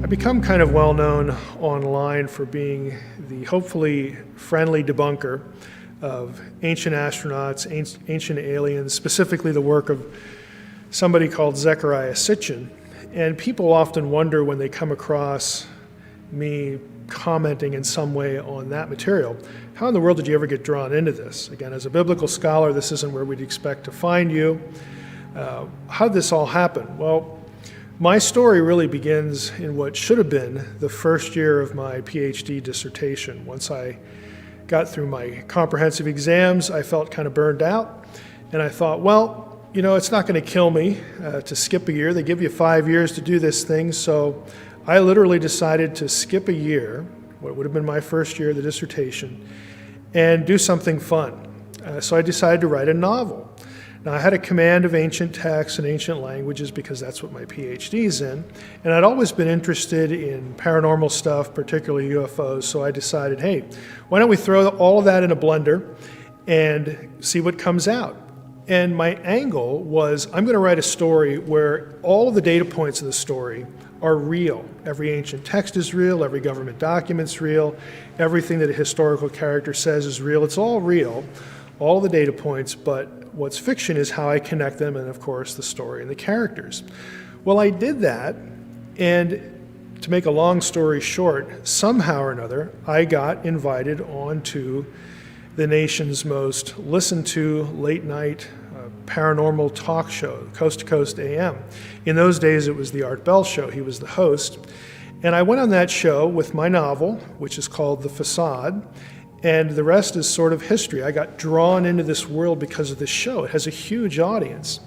I've become kind of well known online for being the hopefully friendly debunker of ancient astronauts, ancient aliens, specifically the work of somebody called Zecharia Sitchin. And people often wonder when they come across me commenting in some way on that material, how in the world did you ever get drawn into this? Again, as a biblical scholar, this isn't where we'd expect to find you. How did this all happen? Well, my story really begins in what should have been the first year of my PhD dissertation. Once I got through my comprehensive exams, I felt kind of burned out, and I thought, well, it's not going to kill me to skip a year. They give you 5 years to do this thing, so I literally decided to skip a year, what would have been my first year of the dissertation, and do something fun. So I decided to write a novel. Now, I had a command of ancient texts and ancient languages because that's what my PhD is in, and I'd always been interested in paranormal stuff, particularly UFOs, so I decided, hey, why don't we throw all of that in a blender and see what comes out? And my angle was, I'm going to write a story where all of the data points of the story are real. Every ancient text is real, every government document's real, everything that a historical character says is real. It's all real, all the data points, but what's fiction is how I connect them, and of course the story and the characters. Well, I did that, and to make a long story short, somehow or another, I got invited onto the nation's most listened to late night paranormal talk show, Coast to Coast AM. In those days, it was the Art Bell Show. He was the host. And I went on that show with my novel, which is called The Facade, and the rest is sort of history. I got drawn into this world because of this show. It has a huge audience.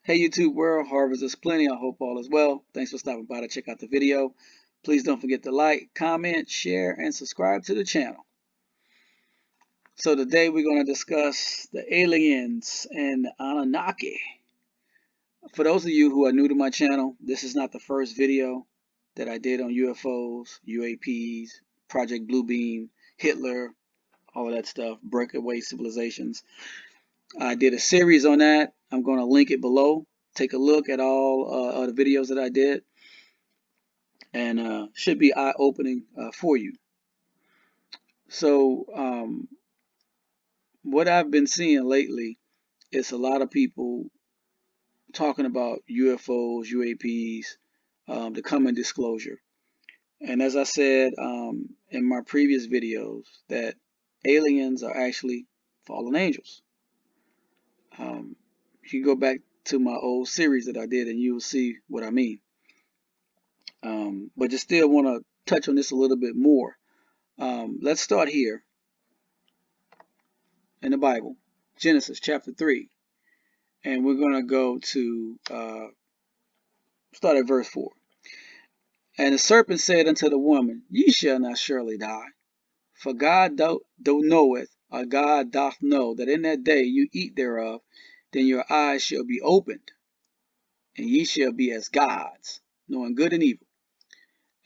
Hey YouTube world, harvest is plenty. I hope all is well. Thanks for stopping by to check out the video. Please don't forget to like, comment, share, and subscribe to the channel. So today we're going to discuss the aliens and Anunnaki. For those of you who are new to my channel, this is not the first video that I did on UFOs, UAPs, Project Bluebeam, Hitler, all of that stuff, breakaway civilizations. I did a series on that. I'm going to link it below. Take a look at all the videos that I did, and should be eye-opening for you. So what I've been seeing lately is a lot of people talking about UFOs, UAPs, the coming disclosure. And as I said in my previous videos, that aliens are actually fallen angels. You can go back to my old series that I did and you will see what I mean. But just still want to touch on this a little bit more. Let's start here in the Bible, Genesis chapter 3. And we're going to go to start at verse 4. And the serpent said unto the woman, Ye shall not surely die. For God knoweth, or God doth know, that in that day you eat thereof, then your eyes shall be opened, and ye shall be as gods, knowing good and evil.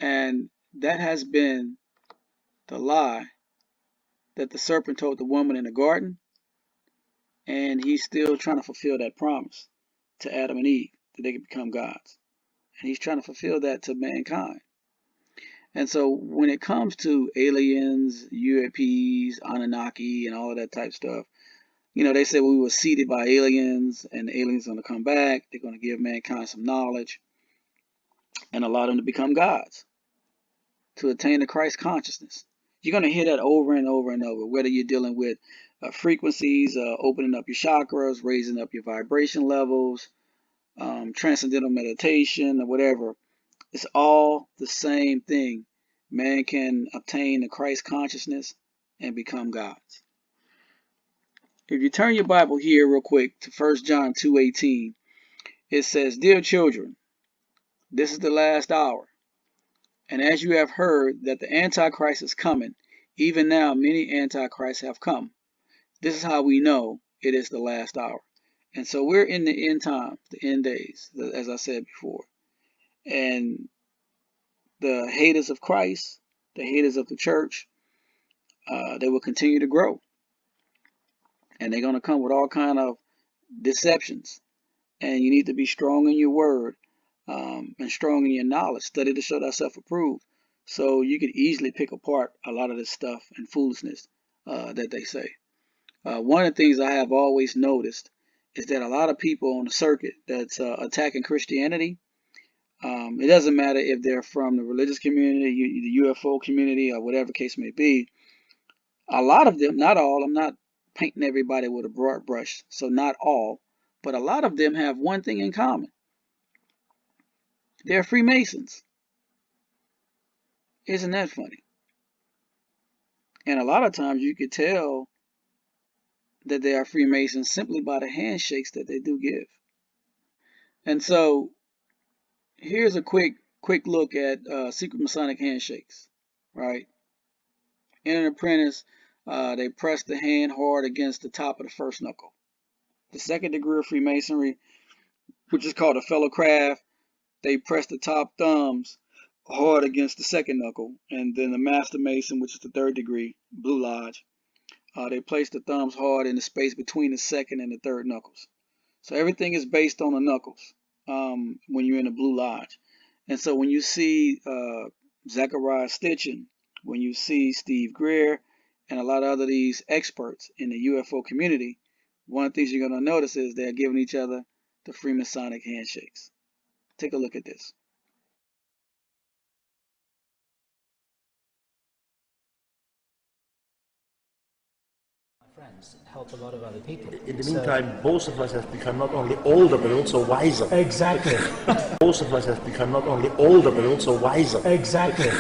And that has been the lie that the serpent told the woman in the garden, and he's still trying to fulfill that promise to Adam and Eve, that they could become gods. And he's trying to fulfill that to mankind. And so when it comes to aliens, UAPs, Anunnaki, and all of that type stuff, they say we were seeded by aliens, and the aliens are going to come back. They're going to give mankind some knowledge and allow them to become gods, to attain the Christ consciousness. You're going to hear that over and over and over, whether you're dealing with frequencies, opening up your chakras, raising up your vibration levels, transcendental meditation, or whatever. It's all the same thing. Man can obtain the Christ consciousness and become gods. If you turn your Bible here real quick to 1 John 2:18, it says, Dear children, this is the last hour. And as you have heard that the Antichrist is coming, even now many Antichrists have come. This is how we know it is the last hour. And so we're in the end time, the end days, as I said before. And the haters of Christ, the haters of the church, they will continue to grow. And they're going to come with all kind of deceptions. And you need to be strong in your word. and strong in your knowledge. Study to show thyself approved. So you could easily pick apart a lot of this stuff and foolishness that they say. One of the things I have always noticed is that a lot of people on the circuit that's attacking Christianity, it doesn't matter if they're from the religious community, the UFO community, or whatever case may be. A lot of them, not all, I'm not painting everybody with a broad brush, so not all, but a lot of them have one thing in common. They're Freemasons. Isn't that funny? And a lot of times you could tell that they are Freemasons simply by the handshakes that they do give. And so here's a quick look at secret Masonic handshakes, right? In an apprentice, they press the hand hard against the top of the first knuckle. The second degree of Freemasonry, which is called a fellow craft, they press the top thumbs hard against the second knuckle. And then the Master Mason, which is the third degree, Blue Lodge, they place the thumbs hard in the space between the second and the third knuckles. So everything is based on the knuckles when you're in the Blue Lodge. And so when you see Zechariah Stitchin, when you see Steve Greer, and a lot of other these experts in the UFO community, one of the things you're going to notice is they're giving each other the Freemasonic handshakes. Take a look at this. Friends help a lot of other people. In the meantime, both of us have become not only older but also wiser. Exactly. Both of us have become not only older but also wiser. Exactly.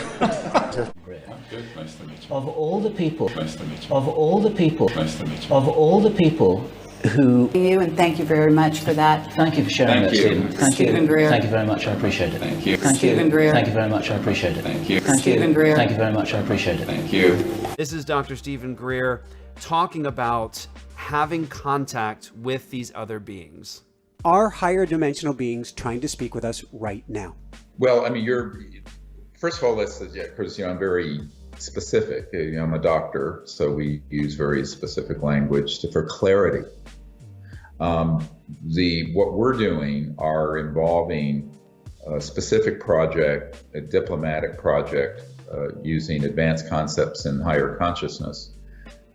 Good, nice to meet you. Of all the people, Nice to meet you. of all the people, Nice to meet you. of all the people who, You and thank you very much for that. thank you for sharing Thank that, you. Stephen. Thank Stephen you. Greer. Thank you very much. I appreciate it. Thank you. Thank Stephen you. Greer. Thank you very much. I appreciate it. Thank you. Thank Stephen you. Greer. Thank you very much. I appreciate it. Thank you. This is Dr. Stephen Greer talking about having contact with these other beings. Are higher dimensional beings trying to speak with us right now? Well, I mean, first of all, because I'm very specific. I'm a doctor, so we use very specific language for clarity. What we're doing are involving a specific project, a diplomatic project, using advanced concepts in higher consciousness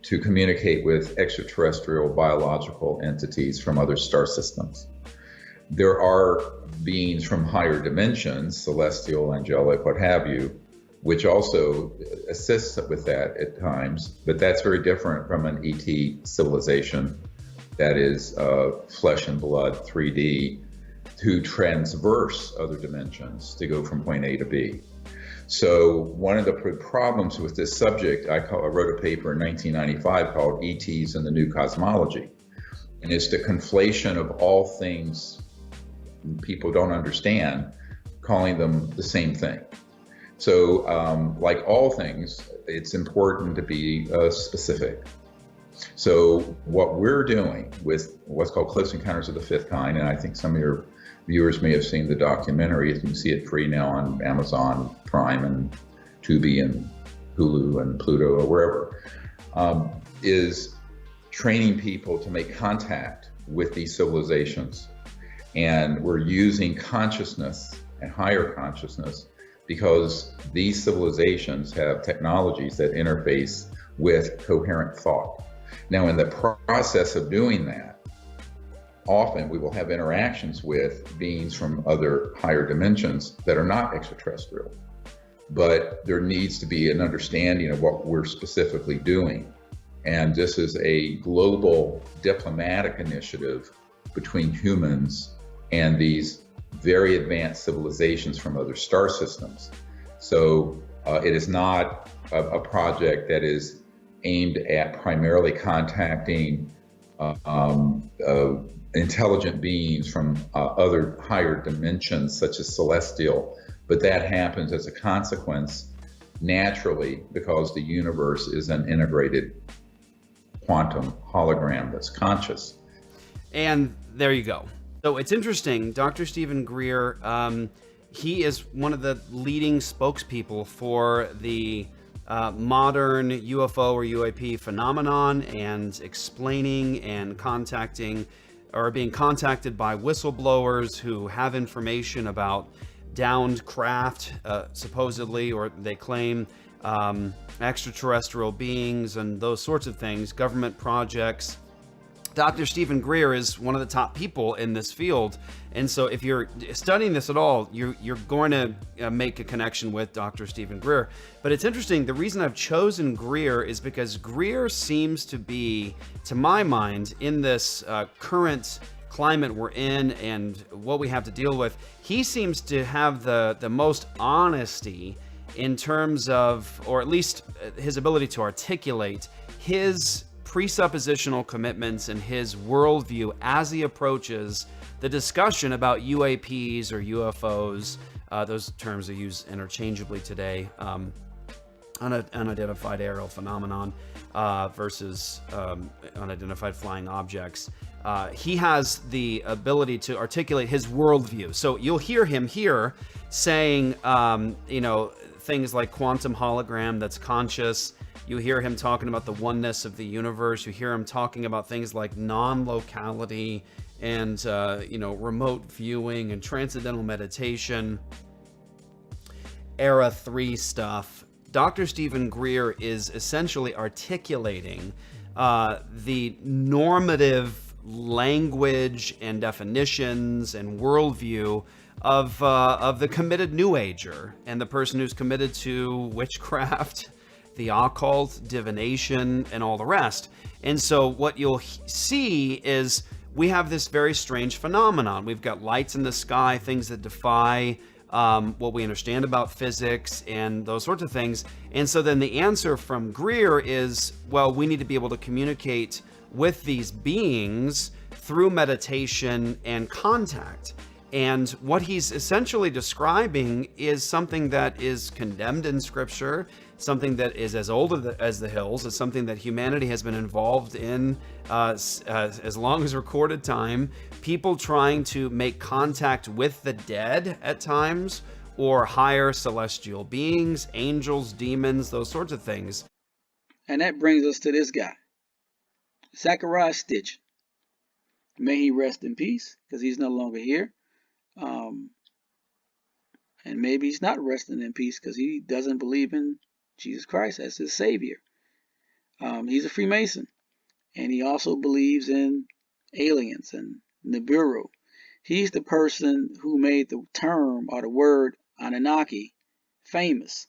to communicate with extraterrestrial biological entities from other star systems. There are beings from higher dimensions, celestial, angelic, what have you, which also assists with that at times, but that's very different from an ET civilization that is flesh and blood, 3D, to transverse other dimensions to go from point A to B. So one of the problems with this subject, I wrote a paper in 1995 called ETs and the New Cosmology, and it's the conflation of all things people don't understand, calling them the same thing. So like all things, it's important to be specific. So what we're doing with what's called Close Encounters of the Fifth Kind, and I think some of your viewers may have seen the documentary. You can see it free now on Amazon Prime and Tubi and Hulu and Pluto or wherever, is training people to make contact with these civilizations. And we're using consciousness and higher consciousness because these civilizations have technologies that interface with coherent thought. Now, in the process of doing that, often we will have interactions with beings from other higher dimensions that are not extraterrestrial. But there needs to be an understanding of what we're specifically doing. And this is a global diplomatic initiative between humans and these very advanced civilizations from other star systems. So it is not a project that is aimed at primarily contacting intelligent beings from other higher dimensions, such as celestial, but that happens as a consequence naturally because the universe is an integrated quantum hologram that's conscious. And there you go. So it's interesting, Dr. Stephen Greer, he is one of the leading spokespeople for the modern UFO or UAP phenomenon and explaining and contacting are being contacted by whistleblowers who have information about downed craft, supposedly, or they claim, extraterrestrial beings and those sorts of things, government projects. Dr. Stephen Greer is one of the top people in this field. And so if you're studying this at all, you're going to make a connection with Dr. Stephen Greer. But it's interesting, the reason I've chosen Greer is because Greer seems to be, to my mind, in this current climate we're in and what we have to deal with, he seems to have the most honesty in terms of, or at least his ability to articulate his presuppositional commitments and his worldview as he approaches the discussion about UAPs or UFOs. Those terms are used interchangeably today. Unidentified aerial phenomenon versus unidentified flying objects. He has the ability to articulate his worldview. So you'll hear him here saying, things like quantum hologram that's conscious. You hear him talking about the oneness of the universe. You hear him talking about things like non-locality and, remote viewing and transcendental meditation, Era 3 stuff. Dr. Stephen Greer is essentially articulating the normative language and definitions and worldview of the committed New Ager and the person who's committed to witchcraft, the occult, divination, and all the rest. And so what you'll see is we have this very strange phenomenon. We've got lights in the sky, things that defy what we understand about physics and those sorts of things. And so then the answer from Greer is, well, we need to be able to communicate with these beings through meditation and contact. And what he's essentially describing is something that is condemned in Scripture, something that is as old as the hills. It's something that humanity has been involved in as long as recorded time. People trying to make contact with the dead at times, or higher celestial beings, angels, demons, those sorts of things. And that brings us to this guy, Zachariah Stitch. May he rest in peace, because he's no longer here. And maybe he's not resting in peace because he doesn't believe in Jesus Christ as his Savior. He's a Freemason, and he also believes in aliens and Nibiru. He's the person who made the term or the word Anunnaki famous.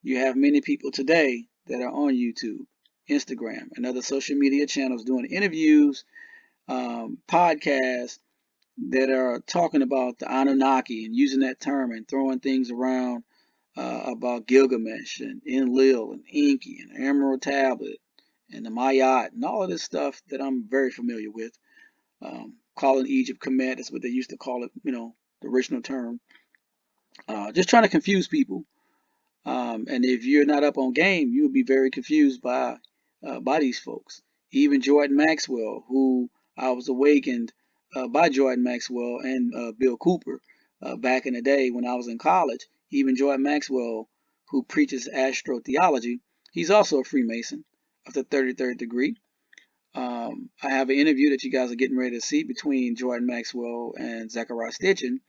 You have many people today that are on YouTube, Instagram, and other social media channels doing interviews, podcasts, that are talking about the Anunnaki and using that term and throwing things around about Gilgamesh and Enlil and Enki and the Emerald Tablet and the Mayat and all of this stuff that I'm very familiar with. Calling Egypt Kemet, that's what they used to call it, the original term. Just trying to confuse people. And if you're not up on game, you'll be very confused by these folks. Even Jordan Maxwell, who I was awakened by Jordan Maxwell and Bill Cooper back in the day when I was in college. Even Jordan Maxwell, who preaches astrotheology, he's also a Freemason of the 33rd degree. I have an interview that you guys are getting ready to see between Jordan Maxwell and Zachariah Stitchin.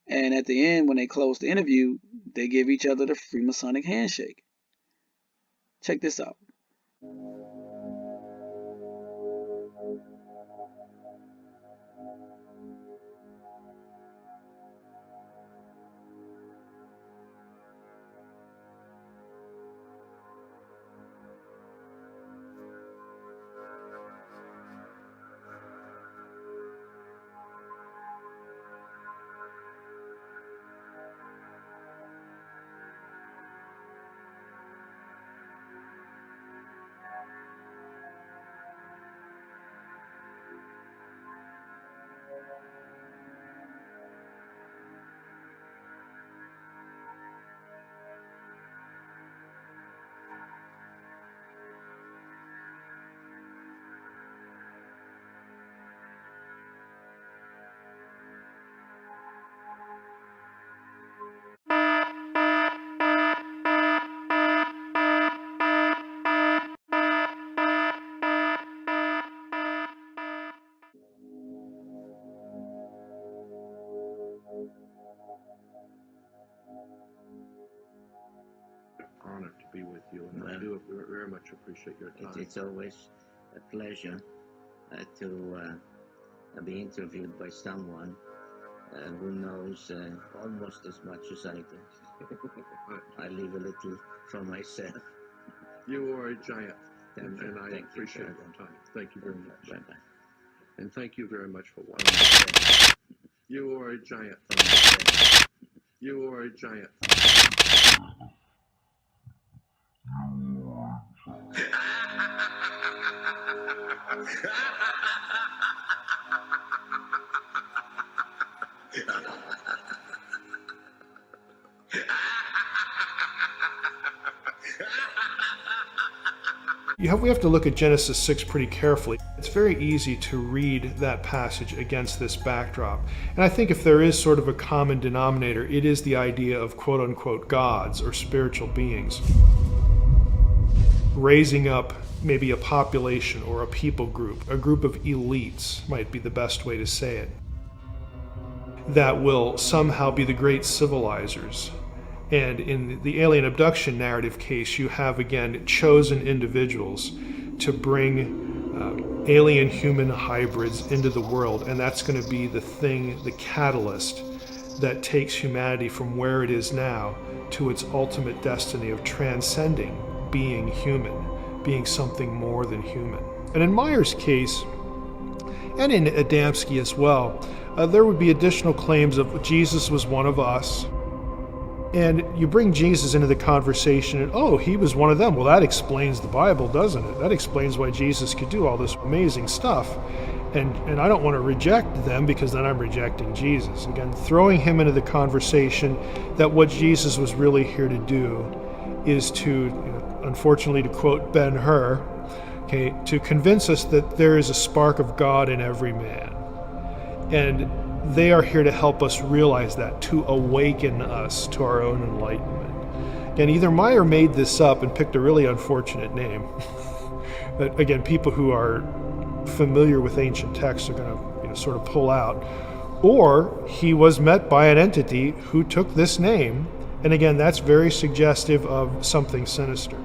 And at the end, when they close the interview, they give each other the Freemasonic handshake. Check this out. you, and I do very much appreciate your time. It's always a pleasure to be interviewed by someone who knows almost as much as I do. I leave a little from myself. You are a giant, and I Thank appreciate you, your time. Thank you very much. Bye-bye. And thank you very much for watching. You are a giant. You are a giant. We have to look at Genesis 6 pretty carefully. It's very easy to read that passage against this backdrop. And I think if there is sort of a common denominator, it is the idea of quote-unquote gods or spiritual beings raising up maybe a population or a people group, a group of elites might be the best way to say it, that will somehow be the great civilizers. And in the alien abduction narrative case, you have, again, chosen individuals to bring alien-human hybrids into the world, and that's going to be the thing, the catalyst that takes humanity from where it is now to its ultimate destiny of transcending being human, being something more than human. And in Meyer's case, and in Adamski as well, there would be additional claims of Jesus was one of us. And you bring Jesus into the conversation and, oh, he was one of them. Well, that explains the Bible, doesn't it? That explains why Jesus could do all this amazing stuff. And I don't want to reject them because then I'm rejecting Jesus. Again, throwing him into the conversation that what Jesus was really here to do is to, unfortunately to quote Ben-Hur, okay, to convince us that there is a spark of God in every man. And they are here to help us realize that, to awaken us to our own enlightenment. And either Meyer made this up and picked a really unfortunate name, but again, people who are familiar with ancient texts are going to sort of pull out, or he was met by an entity who took this name, and again, that's very suggestive of something sinister.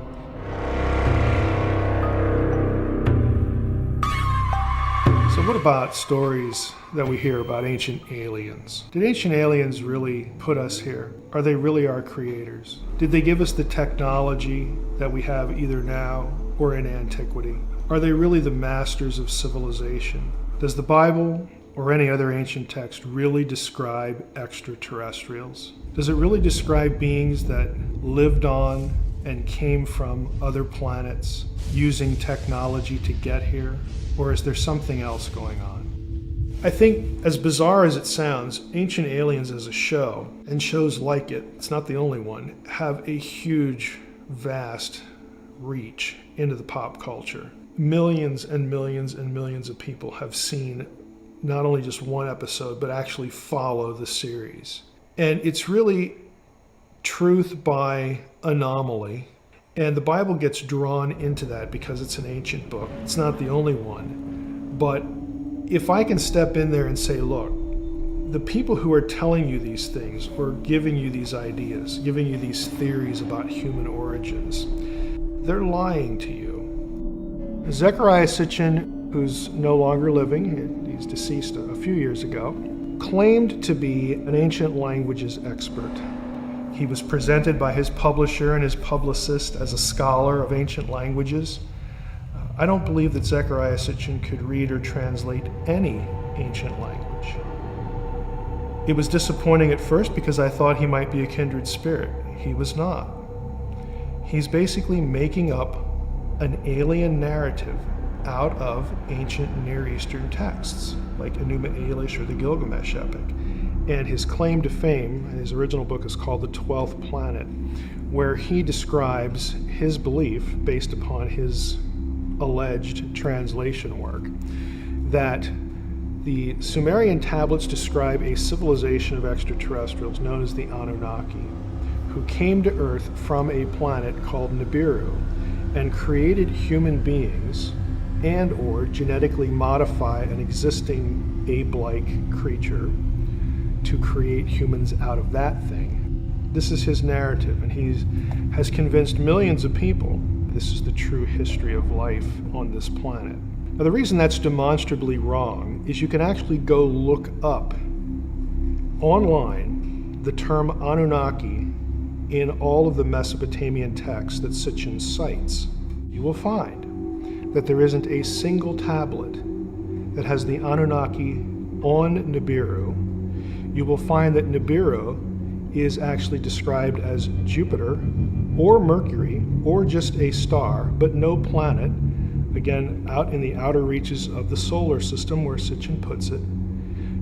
So what about stories that we hear about ancient aliens? Did ancient aliens really put us here? Are they really our creators? Did they give us the technology that we have either now or in antiquity? Are they really the masters of civilization? Does the Bible or any other ancient text really describe extraterrestrials? Does it really describe beings that lived on and came from other planets using technology to get here? Or is there something else going on? I think, as bizarre as it sounds, Ancient Aliens as a show, and shows like it, it's not the only one, have a huge, vast reach into the pop culture. Millions and millions and millions of people have seen not only just one episode, but actually follow the series. And it's really truth by anomaly. And the Bible gets drawn into that because it's an ancient book. It's not the only one. But if I can step in there and say, look, the people who are telling you these things or giving you these ideas, giving you these theories about human origins, they're lying to you. Zechariah Sitchin, who's no longer living, he's deceased a few years ago, claimed to be an ancient languages expert. He was presented by his publisher and his publicist as a scholar of ancient languages. I don't believe that Zechariah Sitchin could read or translate any ancient language. It was disappointing at first because I thought he might be a kindred spirit. He was not. He's basically making up an alien narrative out of ancient Near Eastern texts, like Enuma Elish or the Gilgamesh epic. And his claim to fame, and his original book is called The 12th Planet, where he describes his belief, based upon his alleged translation work, that the Sumerian tablets describe a civilization of extraterrestrials known as the Anunnaki, who came to Earth from a planet called Nibiru and created human beings and or genetically modify an existing ape-like creature to create humans out of that thing. This is his narrative, and he has convinced millions of people this is the true history of life on this planet. Now, the reason that's demonstrably wrong is you can actually go look up online the term Anunnaki in all of the Mesopotamian texts that Sitchin cites. You will find that there isn't a single tablet that has the Anunnaki on Nibiru. You will find that Nibiru is actually described as Jupiter or Mercury or just a star, but no planet, again, out in the outer reaches of the solar system where Sitchin puts it.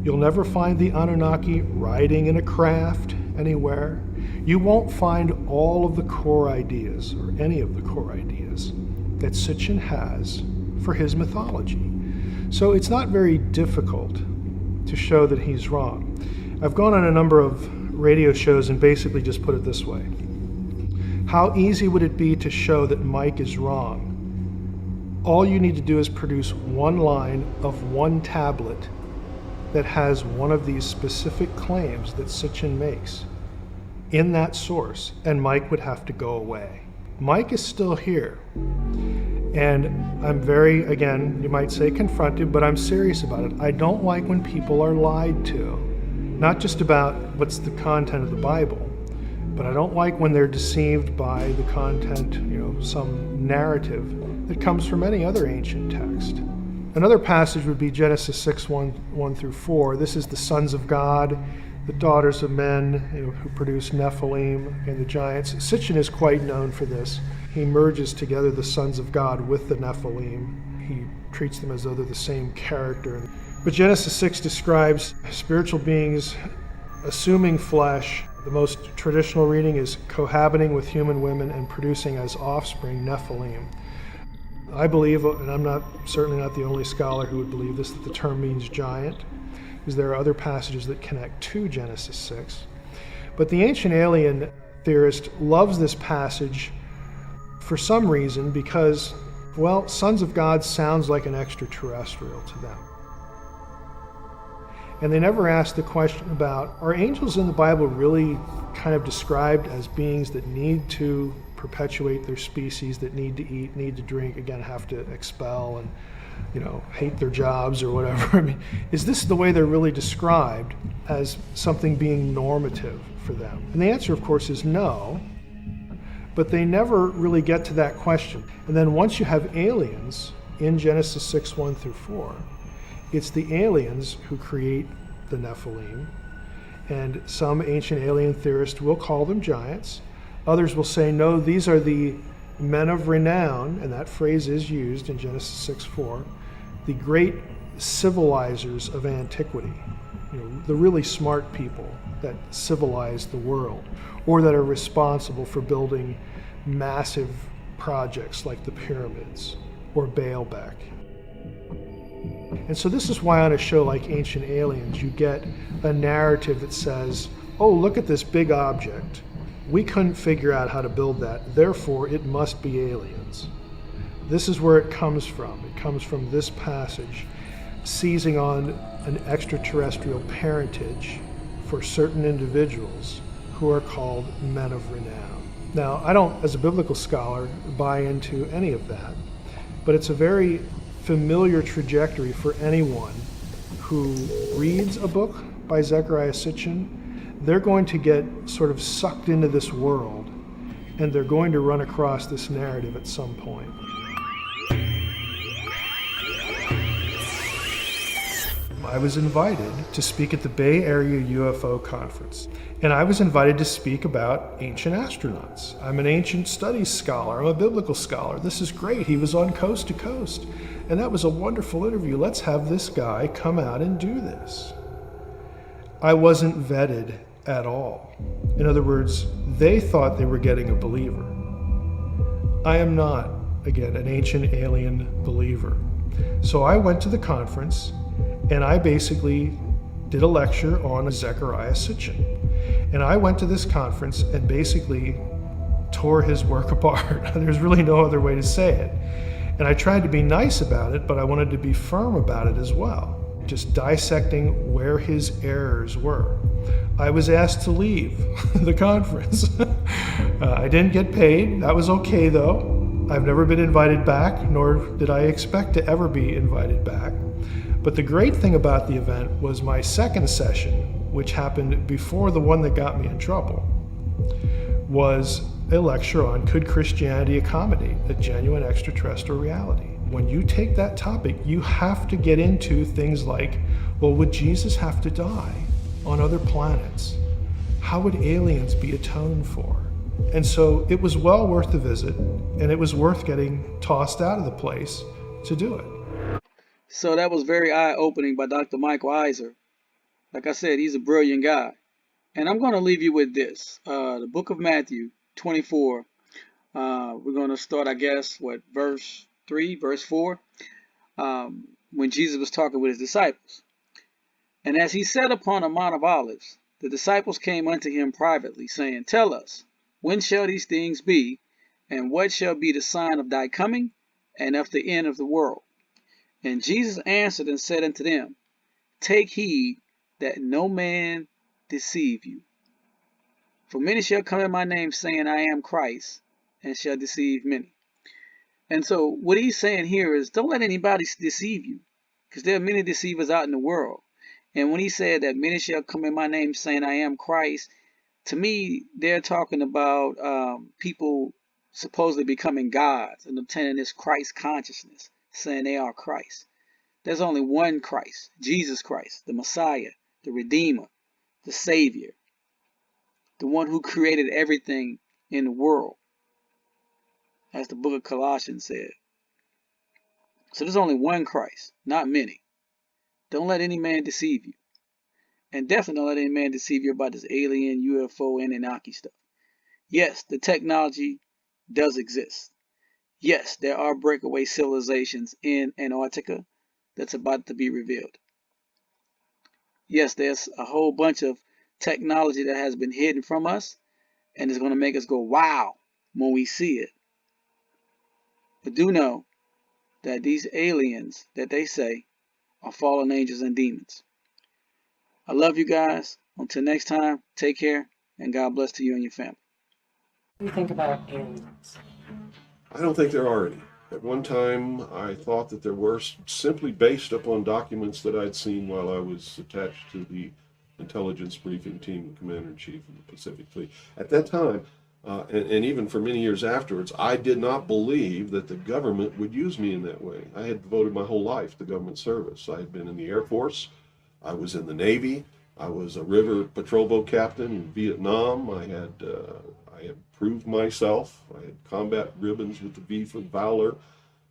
You'll never find the Anunnaki riding in a craft anywhere. You won't find all of the core ideas, or any of the core ideas, that Sitchin has for his mythology. So it's not very difficult to show that he's wrong. I've gone on a number of radio shows and basically just put it this way. How easy would it be to show that Mike is wrong? All you need to do is produce one line of one tablet that has one of these specific claims that Sitchin makes in that source, and Mike would have to go away. Mike is still here. And I'm very, again, you might say confronted, but I'm serious about it. I don't like when people are lied to, not just about what's the content of the Bible, but I don't like when they're deceived by the content, some narrative that comes from any other ancient text. Another passage would be Genesis 6, 1 through 4. This is the sons of God, the daughters of men, who produce Nephilim and the giants. Sitchin is quite known for this. He merges together the sons of God with the Nephilim. He treats them as though they're the same character. But Genesis 6 describes spiritual beings assuming flesh. The most traditional reading is cohabiting with human women and producing as offspring Nephilim. I believe, and I'm certainly not the only scholar who would believe this, that the term means giant, because there are other passages that connect to Genesis 6. But the ancient alien theorist loves this passage for some reason because, well, sons of God sounds like an extraterrestrial to them. And they never ask the question about, are angels in the Bible really kind of described as beings that need to perpetuate their species, that need to eat, need to drink, again, have to expel and, hate their jobs or whatever? I mean, is this the way they're really described as something being normative for them? And the answer, of course, is no. But they never really get to that question. And then once you have aliens in Genesis 6, 1 through 4, it's the aliens who create the Nephilim. And some ancient alien theorists will call them giants. Others will say, no, these are the men of renown, and that phrase is used in Genesis 6, 4, the great civilizers of antiquity, the really smart people that civilized the world, or that are responsible for building massive projects like the pyramids or Baalbek. And so this is why on a show like Ancient Aliens, you get a narrative that says, oh, look at this big object. We couldn't figure out how to build that, therefore it must be aliens. This is where it comes from. It comes from this passage, seizing on an extraterrestrial parentage for certain individuals who are called men of renown. Now, I don't, as a biblical scholar, buy into any of that, but it's a very familiar trajectory for anyone who reads a book by Zecharia Sitchin. They're going to get sort of sucked into this world, and they're going to run across this narrative at some point. I was invited to speak at the Bay Area UFO Conference, and I was invited to speak about ancient astronauts. I'm an ancient studies scholar. I'm a biblical scholar. This is great. He was on Coast to Coast, and that was a wonderful interview. Let's have this guy come out and do this. I wasn't vetted at all. In other words, they thought they were getting a believer. I am not, again, an ancient alien believer. So I went to the conference, and I basically did a lecture on Zecharia Sitchin. And I went to this conference and basically tore his work apart. There's really no other way to say it. And I tried to be nice about it, but I wanted to be firm about it as well, just dissecting where his errors were. I was asked to leave the conference. I didn't get paid. That was okay, though. I've never been invited back, nor did I expect to ever be invited back. But the great thing about the event was my second session, which happened before the one that got me in trouble, was a lecture on could Christianity accommodate a genuine extraterrestrial reality? When you take that topic, you have to get into things like, well, would Jesus have to die on other planets? How would aliens be atoned for? And so it was well worth the visit, and it was worth getting tossed out of the place to do it. So that was very eye-opening by Dr. Michael Eisner. Like I said, he's a brilliant guy. And I'm going to leave you with this. The book of Matthew 24. We're going to start, I guess, verse 3, verse 4, when Jesus was talking with his disciples. And as he sat upon a Mount of Olives, the disciples came unto him privately, saying, Tell us, when shall these things be, and what shall be the sign of thy coming, and of the end of the world? And Jesus answered and said unto them, Take heed that no man deceive you. For many shall come in my name, saying, I am Christ, and shall deceive many. And so what he's saying here is, don't let anybody deceive you, because there are many deceivers out in the world. And when he said that many shall come in my name, saying, I am Christ, to me, they're talking about people supposedly becoming gods and obtaining this Christ consciousness, saying they are Christ. There's only one Christ, Jesus Christ, the Messiah, the Redeemer, the Savior, the one who created everything in the world, as the book of Colossians said. So there's only one Christ, not many. Don't let any man deceive you. And definitely don't let any man deceive you about this alien, UFO, Anunnaki stuff. Yes, the technology does exist. Yes, there are breakaway civilizations in Antarctica that's about to be revealed. Yes, there's a whole bunch of technology that has been hidden from us, and it's going to make us go, wow, when we see it. But do know that these aliens that they say are fallen angels and demons. I love you guys. Until next time, take care, and God bless to you and your family. What do you think about aliens? I don't think there are any. At one time, I thought that there were, simply based upon documents that I'd seen while I was attached to the intelligence briefing team, Commander-in-Chief of the Pacific Fleet. At that time, and even for many years afterwards, I did not believe that the government would use me in that way. I had devoted my whole life to government service. I had been in the Air Force, I was in the Navy, I was a river patrol boat captain in Vietnam. I had proved myself. I had combat ribbons with the V for Valor.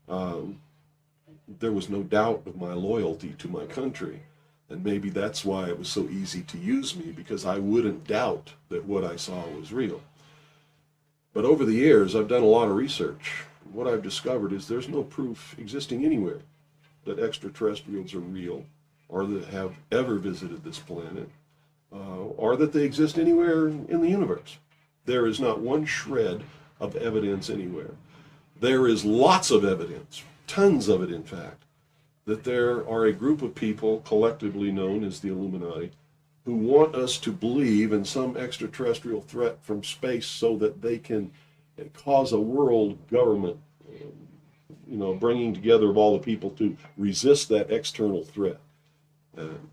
There was no doubt of my loyalty to my country. And maybe that's why it was so easy to use me, because I wouldn't doubt that what I saw was real. But over the years, I've done a lot of research. What I've discovered is there's no proof existing anywhere that extraterrestrials are real, or that have ever visited this planet, or that they exist anywhere in the universe. There is not one shred of evidence anywhere. There is lots of evidence, tons of it in fact, that there are a group of people collectively known as the Illuminati who want us to believe in some extraterrestrial threat from space so that they can cause a world government, bringing together of all the people to resist that external threat.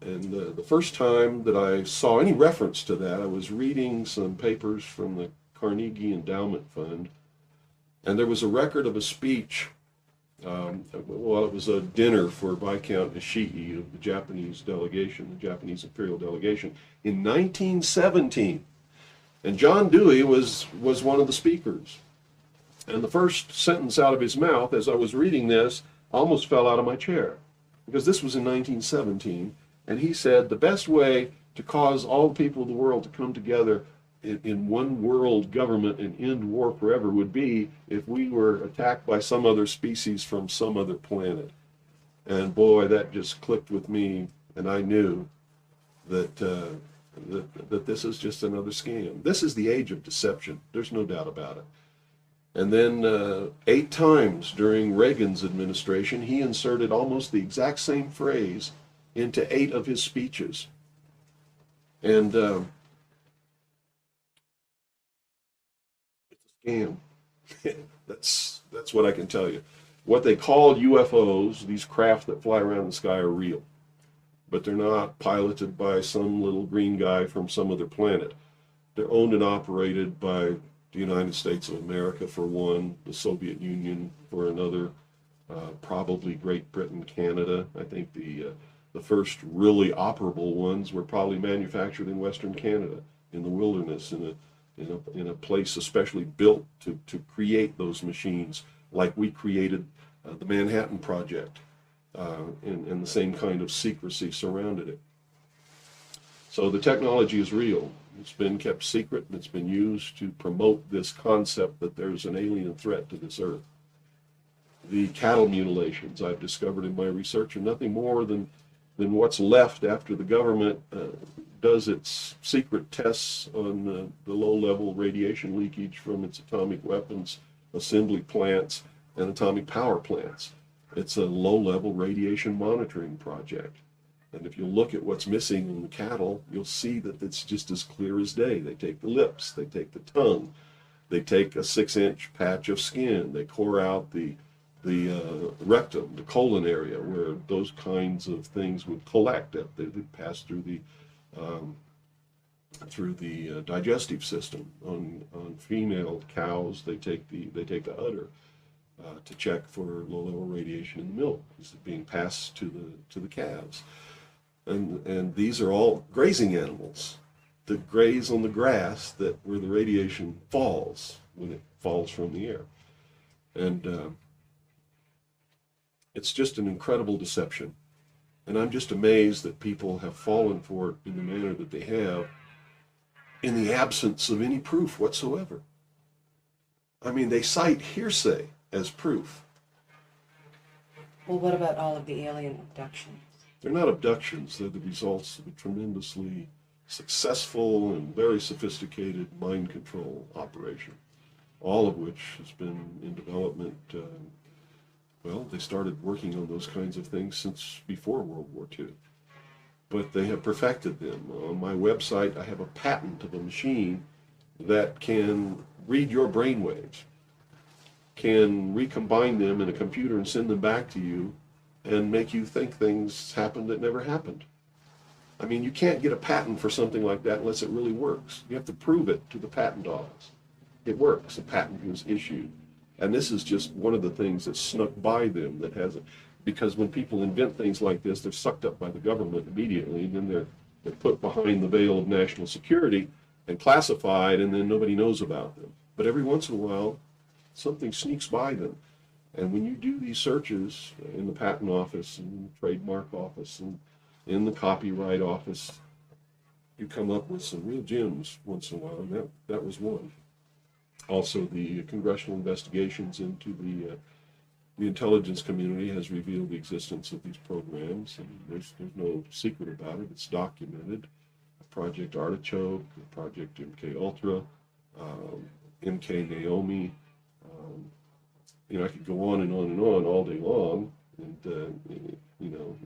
And the first time that I saw any reference to that, I was reading some papers from the Carnegie Endowment Fund, and there was a record of a speech. It was a dinner for Viscount Nishii of the Japanese delegation, the Japanese imperial delegation, in 1917. And John Dewey was one of the speakers. And the first sentence out of his mouth, as I was reading this, I almost fell out of my chair, because this was in 1917, and he said the best way to cause all the people of the world to come together in one world government and end war forever would be if we were attacked by some other species from some other planet. And boy, that just clicked with me, and I knew that that this is just another scam. This is the age of deception. There's no doubt about it. And then 8 times during Reagan's administration, he inserted almost the exact same phrase into 8 of his speeches. And scam. That's what I can tell you. What they call UFOs, these craft that fly around the sky, are real, but they're not piloted by some little green guy from some other planet. They're owned and operated by the United States of America for one, the Soviet Union for another, probably Great Britain, Canada. I think the first really operable ones were probably manufactured in Western Canada, in the wilderness, in a place especially built to create those machines, like we created the Manhattan Project, and the same kind of secrecy surrounded it. So the technology is real. It's been kept secret, and it's been used to promote this concept that there's an alien threat to this earth. The cattle mutilations I've discovered in my research are nothing more than what's left after the government does its secret tests on the low-level radiation leakage from its atomic weapons assembly plants and atomic power plants. It's a low-level radiation monitoring project. And if you look at what's missing in the cattle, you'll see that it's just as clear as day. They take the lips, they take the tongue, they take a 6-inch patch of skin, they core out the rectum, the colon area, where those kinds of things would collect. They pass through the digestive system. On female cows, they take the udder to check for low-level radiation in the milk. Is it being passed to the calves? And these are all grazing animals that graze on the grass where the radiation falls when it falls from the air. And it's just an incredible deception. And I'm just amazed that people have fallen for it in the manner that they have, in the absence of any proof whatsoever. I mean, they cite hearsay as proof. Well, what about all of the alien abductions? They're not abductions. They're the results of a tremendously successful and very sophisticated mind control operation, all of which has been in development. Well, they started working on those kinds of things since before World War II, but they have perfected them. On my website, I have a patent of a machine that can read your brain waves, can recombine them in a computer and send them back to you and make you think things happened that never happened. I mean, you can't get a patent for something like that unless it really works. You have to prove it to the patent office. It works. A patent was issued. And this is just one of the things that snuck by them that hasn't, because when people invent things like this, they're sucked up by the government immediately, and then they're put behind the veil of national security and classified, and then nobody knows about them. But every once in a while, something sneaks by them. And when you do these searches in the patent office and the trademark office and in the copyright office, you come up with some real gems once in a while, and that was one. Also, the congressional investigations into the intelligence community has revealed the existence of these programs, and there's no secret about it. It's documented. Project Artichoke, Project MK Ultra, MK Naomi. I could go on and on and on all day long. And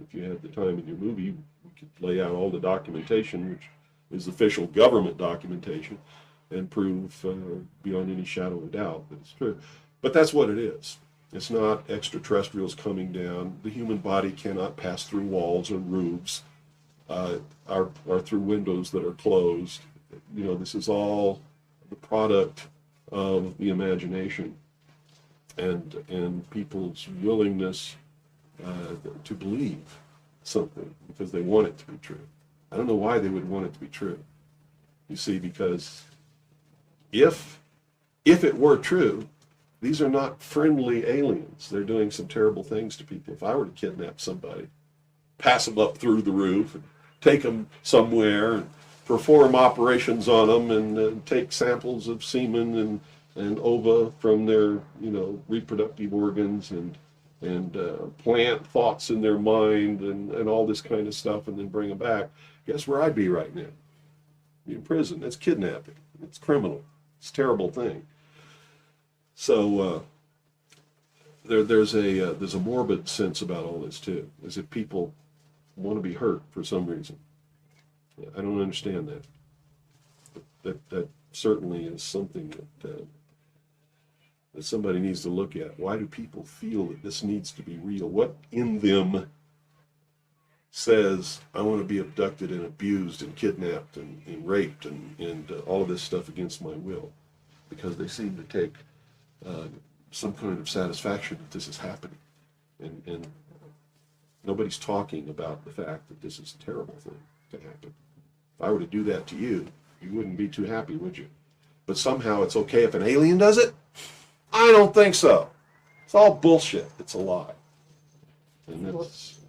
if you had the time in your movie, we could lay out all the documentation, which is official government documentation, and prove beyond any shadow of a doubt that it's true. But that's what it is. It's not extraterrestrials coming down. The human body cannot pass through walls or roofs, or through windows that are closed. This is all the product of the imagination and people's willingness to believe something because they want it to be true. I don't know why they would want it to be true. You see, because if it were true, these are not friendly aliens. They're doing some terrible things to people. If I were to kidnap somebody, pass them up through the roof, and take them somewhere, and perform operations on them, and take samples of semen and ova from their reproductive organs, and plant thoughts in their mind, and all this kind of stuff, and then bring them back, guess where I'd be right now? Be in prison. That's kidnapping. It's criminal. It's a terrible thing. So there's a morbid sense about all this too, as if people want to be hurt for some reason. I don't understand that. That certainly is something that that somebody needs to look at. Why do people feel that this needs to be real? What in them says, I want to be abducted and abused and kidnapped and raped and all of this stuff against my will? Because they seem to take some kind of satisfaction that this is happening. And nobody's talking about the fact that this is a terrible thing to happen. If I were to do that to you, you wouldn't be too happy, would you? But somehow it's okay if an alien does it? I don't think so. It's all bullshit. It's a lie. And that's